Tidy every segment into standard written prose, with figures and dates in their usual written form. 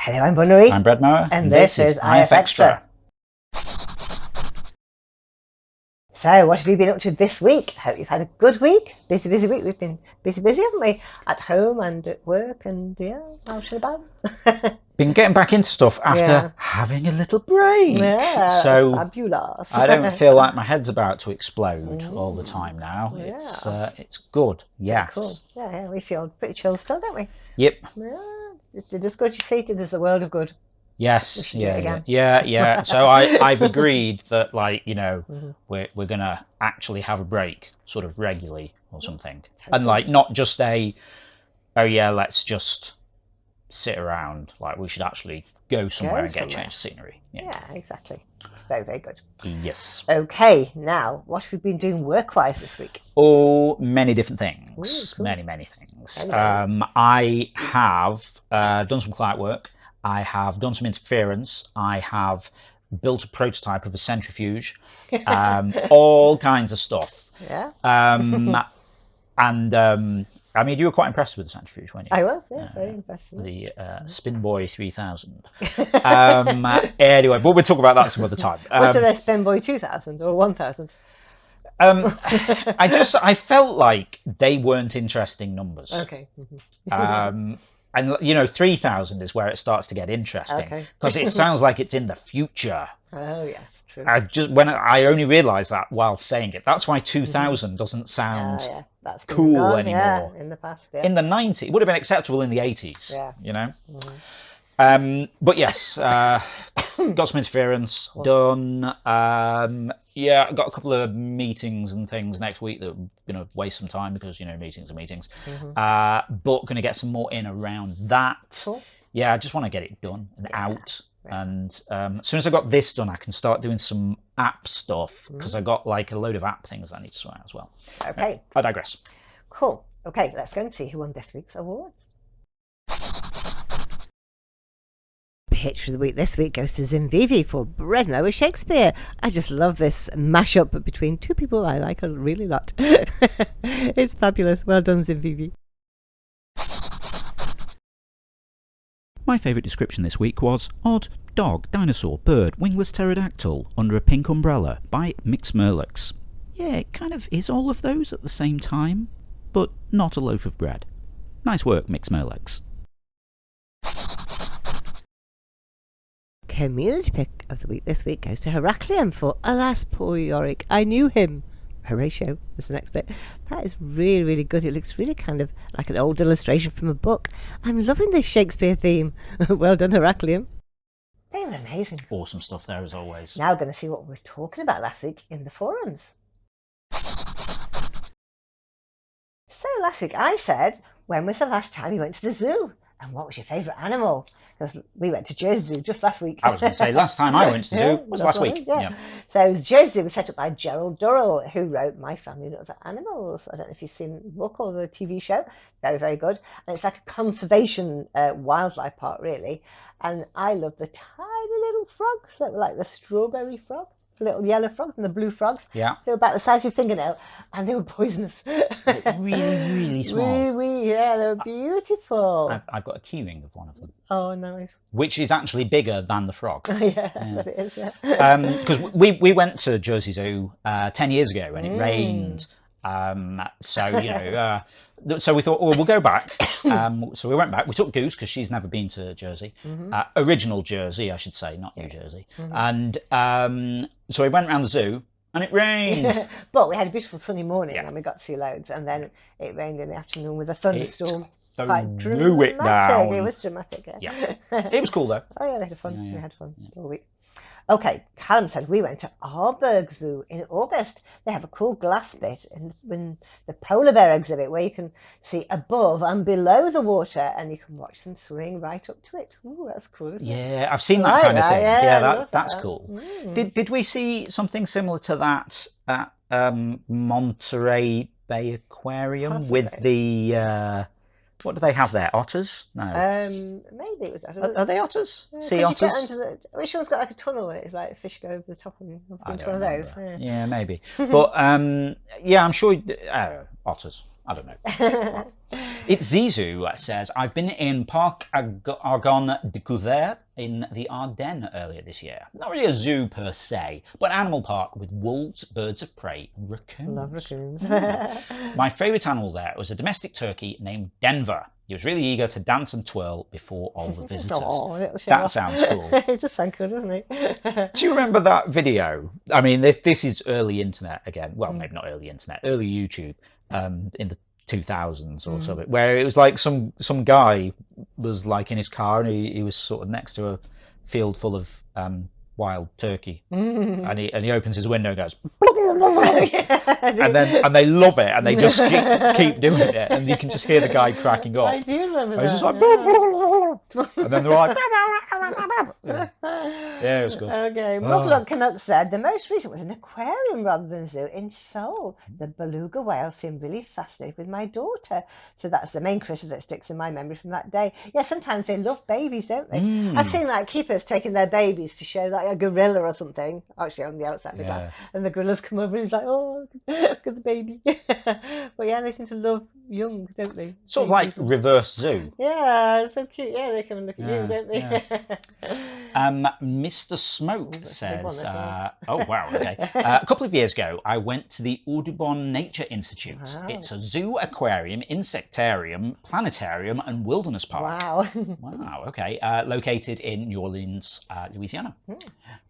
Hello, I'm Bunnery. I'm Brad Mower. And this is IFXtra. So, what have you been up to this week? Hope you've had a good week. Busy week. We've been busy, haven't we? At home and at work and out and about. Been getting back into stuff after having a little break. Yeah, so fabulous. I don't feel like my head's about to explode all the time now. Yeah. It's good. Yes. Cool. Yeah, we feel pretty chill still, don't we? Yep. Yeah. Did us good, you see? Did us a world of good. Yes. Yeah. So I've agreed that, like, we're gonna actually have a break, sort of regularly or something, and like not just let's just sit around. Like, we should actually go somewhere and get a change of scenery. Yeah, exactly. It's very, very good. Yes. Okay, now what have we been doing work-wise this week? Oh, many different things. Ooh, cool. Many things. I have done some client work. I have done some interference. I have built a prototype of a centrifuge. All kinds of stuff. Yeah. I mean, you were quite impressed with the centrifuge, weren't you? I was, very impressed. The Spinboy 3000. Anyway, but we'll talk about that some other time. Was there a Spinboy 2000 or 1000? I felt like they weren't interesting numbers. Okay. And 3000 is where it starts to get interesting, because it sounds like it's in the future. Oh yes, true. I only realised that while saying it. That's why 2000 doesn't sound that's cool anymore. In the past, in the 90s, it would have been acceptable in the 80s. Yeah. But yes, got some interference done. I've got a couple of meetings and things next week that are going to waste some time because meetings are meetings. But going to get some more in around that. Cool. Yeah, I just want to get it done and out. And as soon as I got this done, I can start doing some app stuff, because I got like a load of app things I need to sort out as well. Okay. I digress. Cool. Okay, let's go and see who won this week's awards. Pitch of the week this week goes to Zimvivi for Bread Mower Shakespeare. I just love this mashup between two people I like a really lot. It's fabulous. Well done, Zimvivi. My favourite description this week was Odd Dog, Dinosaur, Bird, Wingless Pterodactyl Under a Pink Umbrella by Mix Merlix. Yeah, it kind of is all of those at the same time, but not a loaf of bread. Nice work, Mix Merlix. Community pick of the week this week goes to Heraclium for Alas, Poor Yorick. I Knew Him. Horatio is the next bit. That is really, really good. It looks really kind of like an old illustration from a book. I'm loving this Shakespeare theme. Well done, Heraclium. They were amazing. Awesome stuff there, as always. Now we're going to see what we were talking about last week in the forums. So last week I said, when was the last time you went to the zoo? And what was your favourite animal? Because we went to Jersey Zoo just last week. I was going to say, last time I went to the zoo was last week. Yeah. So Jersey Zoo was set up by Gerald Durrell, who wrote My Family and Other Animals. I don't know if you've seen the book or the TV show. Very, very good. And it's like a conservation wildlife park, really. And I love the tiny little frogs that were like the strawberry frog. The little yellow frogs and the blue frogs. Yeah. They were about the size of your fingernail, and they were poisonous. Really, really small. Wee, yeah, they were beautiful. I've got a keyring of one of them. Oh, nice. Which is actually bigger than the frog. Yeah, but it is, yeah. Because we went to Jersey Zoo 10 years ago, and it rained. So we thought, we'll go back. So we went back. We took Goose, because she's never been to Jersey. Original Jersey, I should say, not New Jersey. And so we went around the zoo, and it rained. But we had a beautiful sunny morning, and we got to see loads. And then it rained in the afternoon with a thunderstorm. Quite dramatic. It was dramatic. Yeah. It was cool though. Oh yeah, we had fun. We had fun all week. Okay, Callum said we went to Arburg Zoo in August. They have a cool glass bit in the polar bear exhibit where you can see above and below the water, and you can watch them swimming right up to it. Ooh, that's cool, isn't it? Yeah, I've seen that kind of thing. Yeah, that's cool. Did we see something similar to that at Monterey Bay Aquarium? Possibly. With the what do they have there? Otters? No. Maybe it was. Are they otters? Sea otters? Which one's got like a tunnel where it's like a fish go over the top of into one of those? Yeah, maybe. But I'm sure otters. I don't know. It's Zizou says, I've been in Parc Argonne Découverte in the Ardennes earlier this year. Not really a zoo per se, but an animal park with wolves, birds of prey, and raccoons. Love raccoons. My favourite animal there was a domestic turkey named Denver. He was really eager to dance and twirl before all the visitors. That sounds cool. It does sound cool, doesn't it? Do you remember that video? I mean, this is early internet again. Well, maybe not early internet, early YouTube in the 2000s or something, where it was like some guy was like in his car and he was sort of next to a field full of wild turkey, and he opens his window and goes, and they love it and they just keep doing it, and you can just hear the guy cracking up. I do remember that. It's just like, and then they're like, yeah, it was good. Okay, Muglock Canuck said the most recent was an aquarium rather than a zoo in Seoul. The beluga whale seemed really fascinated with my daughter. So that's the main critter that sticks in my memory from that day. Yeah, sometimes they love babies, don't they? I've seen like keepers taking their babies to show like a gorilla or something, actually on the outside of that, and the gorillas come over and he's like, oh, look at the baby. But yeah, they seem to love young, don't they? Sort of like reverse zoo. Yeah, it's so cute. Yeah, they come and look at you, don't they? Mr. Smoke says, oh wow, okay. A couple of years ago, I went to the Audubon Nature Institute. Wow. It's a zoo, aquarium, insectarium, planetarium, and wilderness park. Wow. Wow, okay. Located in New Orleans, Louisiana.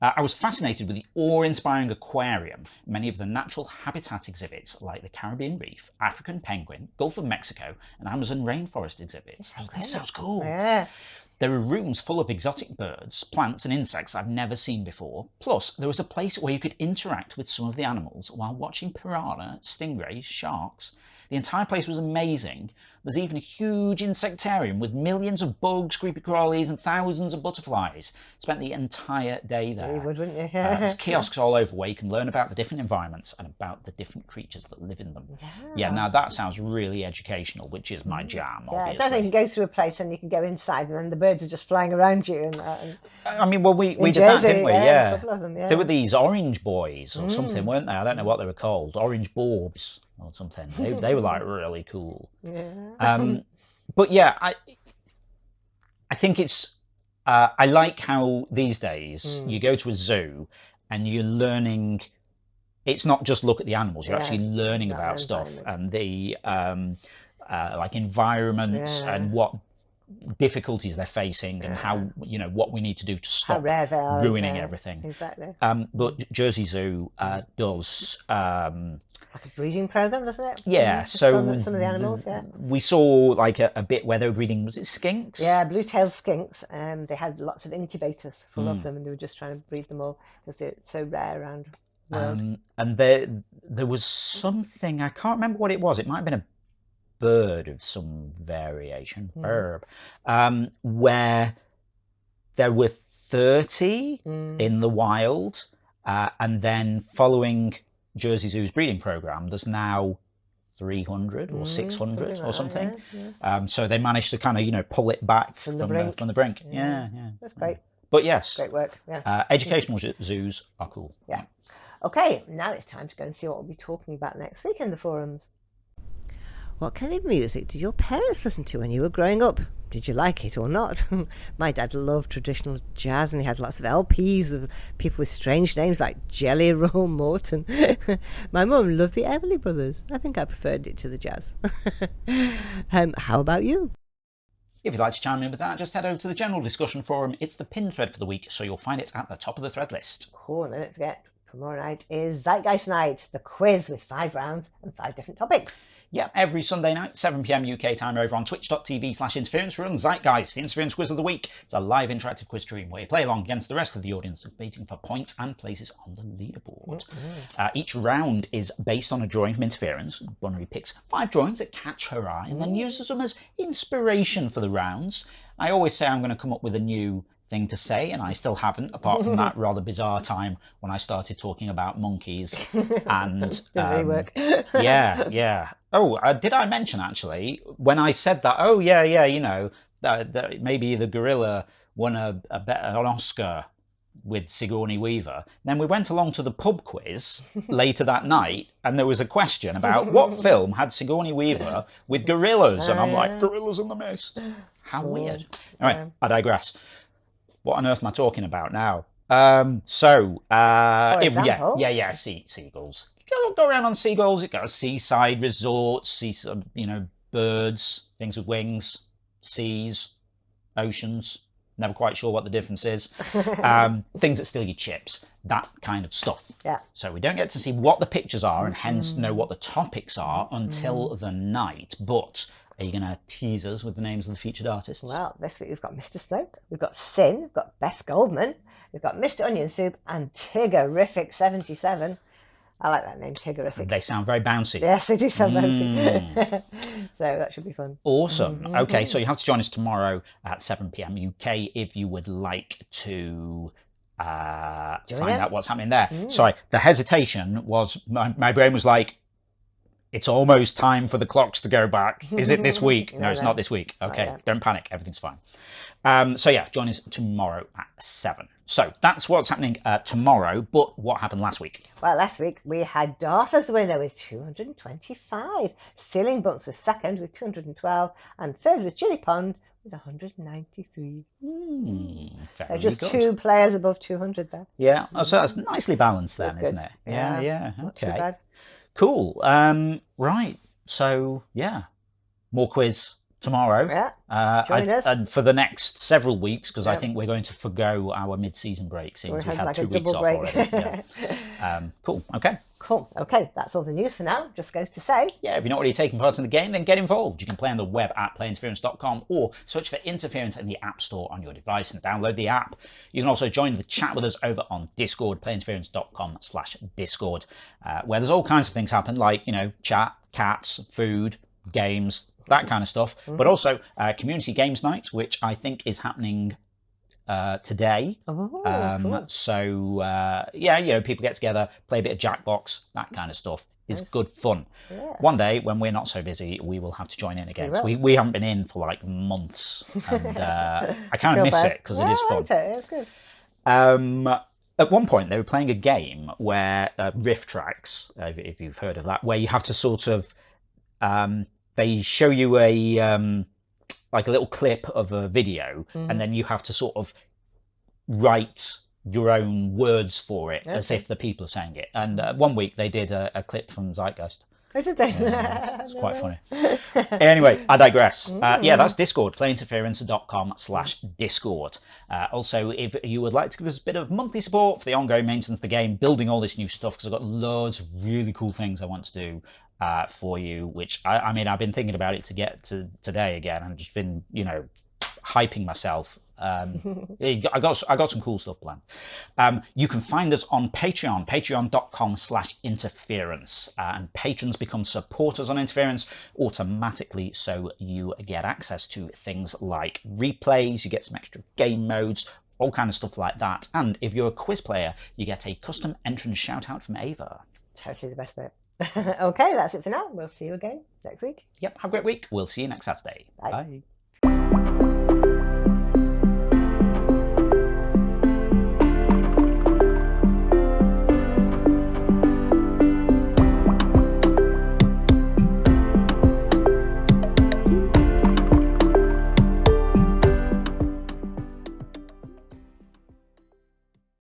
I was fascinated with the awe-inspiring aquarium. Many of the natural habitat exhibits, like the Caribbean reef, African penguin, Gulf of Mexico, and Amazon rainforest exhibits. Oh, this sounds cool. Yeah. There are rooms full of exotic birds, plants and insects I've never seen before. Plus, there was a place where you could interact with some of the animals while watching piranha, stingrays, sharks. The entire place was amazing. There's even a huge insectarium with millions of bugs, creepy crawlies and thousands of butterflies. Spent the entire day there. You would, wouldn't you? There's kiosks all over where you can learn about the different environments and about the different creatures that live in them. Yeah, now that sounds really educational, which is my jam, obviously. Yeah, I think you can go through a place and you can go inside and then the birds are just flying around you. And I mean, well, we did Jersey, that, didn't we? Yeah. A couple of them, yeah. There were these orange boys or something, weren't they? I don't know what they were called. Orange borbs or something. They were like really cool. Yeah. But yeah, I think it's I like how these days you go to a zoo and you're learning. It's not just look at the animals; you're actually learning about stuff and the like environments and what difficulties they're facing and how what we need to do to stop ruining everything. Exactly. But Jersey Zoo does. Like a breeding program, doesn't it? Yeah, so some of the animals, we saw like a bit where they were breeding, was it skinks? Yeah, blue-tailed skinks. They had lots of incubators full of them, and they were just trying to breed them all because they're so rare around the world. And there was something, I can't remember what it was. It might have been a bird of some variation, where there were 30 in the wild, and then following Jersey Zoo's breeding program, there's now 300 or 600 or something. So they managed to kind of pull it back from the brink. Yeah, that's great. But yes, great work. Yeah, educational zoos are cool. Yeah. Okay, now it's time to go and see what we'll be talking about next week in the forums. What kind of music did your parents listen to when you were growing up? Did you like it or not? My dad loved traditional jazz and he had lots of LPs of people with strange names like Jelly Roll Morton. My mum loved the Everly Brothers. I think I preferred it to the jazz. How about you? If you'd like to chime in with that, just head over to the general discussion forum. It's the pinned thread for the week, so you'll find it at the top of the thread list. Cool, and don't forget, tomorrow night is Zeitgeist Night, the quiz with 5 rounds and 5 different topics. Yeah, every Sunday night, 7 PM UK time over on twitch.tv/interference, we run Zeitgeist, the Interference Quiz of the Week. It's a live interactive quiz stream where you play along against the rest of the audience, debating for points and places on the leaderboard. Each round is based on a drawing from Interference. Bunnery picks 5 drawings that catch her eye and then uses them as inspiration for the rounds. I always say I'm going to come up with a new thing to say, and I still haven't, apart from that rather bizarre time when I started talking about monkeys and yeah. Oh, did I mention actually when I said that? Oh yeah, that maybe the gorilla won an Oscar with Sigourney Weaver. Then we went along to the pub quiz later that night, and there was a question about what film had Sigourney Weaver with gorillas, and I'm like, Gorillas in the Mist. How weird. Anyway, I digress. What on earth am I talking about now? For example, seagulls. Go around on seagulls. You got seaside resorts, birds, things with wings, seas, oceans. Never quite sure what the difference is. Things that steal your chips, that kind of stuff. Yeah. So we don't get to see what the pictures are and hence know what the topics are until the night. But are you going to tease us with the names of the featured artists? Well, this week we've got Mr. Smoke, we've got Sin, we've got Beth Goldman, we've got Mr. Onion Soup, and Tiggerific77. I like that name, Tiggerific. They sound very bouncy. Yes, they do sound bouncy. So that should be fun. Awesome. Okay, so you have to join us tomorrow at 7 p.m. UK if you would like to find out what's happening there. Sorry, the hesitation was, my brain was like, it's almost time for the clocks to go back. Is it this week? No, it's not this week. Okay, don't panic. Everything's fine. So yeah, join us tomorrow at 7. So that's what's happening tomorrow. But what happened last week? Well, last week we had Darth as the winner with 225. Ceiling Bumps was second with 212. And third was Chili Pond with 193. So just good. 2 players above 200 there. Yeah, so that's nicely balanced then, isn't it? Yeah, not too Okay. bad. Cool. Right. So yeah, more quiz tomorrow. Yeah. Join us. And for the next several weeks, because I think we're going to forgo our mid-season break since we had like 2 a weeks double off break. already. Yeah. Cool. Okay. Cool. Okay, that's all the news for now. Just goes to say. Yeah, if you're not already taking part in the game, then get involved. You can play on the web at playinterference.com or search for Interference in the App Store on your device and download the app. You can also join the chat with us over on Discord, playinterference.com/Discord, where there's all kinds of things happen, like, chat, cats, food, games, that kind of stuff. But also community games night, which I think is happening today. Cool. So people get together, play a bit of Jackbox, that kind of stuff. Is good fun. Yeah. One day when we're not so busy, we will have to join in again. So we haven't been in for like months, and I kind of miss it because it is fun. It's good. At one point, they were playing a game where riff tracks, if you've heard of that, where you have to sort of they show you a like a little clip of a video, and then you have to sort of write your own words for it as if the people are saying it. And 1 week they did a clip from Zeitgeist. Oh, did they? It's quite funny. Anyway, I digress. That's Discord, playinterference.com/Discord. Also, if you would like to give us a bit of monthly support for the ongoing maintenance of the game, building all this new stuff, because I've got loads of really cool things I want to do for you, which I mean, I've been thinking about it to get to today again. I've just been, hyping myself. I got some cool stuff planned. You can find us on Patreon, patreon.com/interference, and patrons become supporters on Interference automatically, so you get access to things like replays, you get some extra game modes, all kind of stuff like that. And if you're a quiz player, you get a custom entrance shout out from Ava. Totally the best bit. Okay, that's it for now. We'll see you again next week. Yep, have a great week. We'll see you next Saturday. Bye. Bye.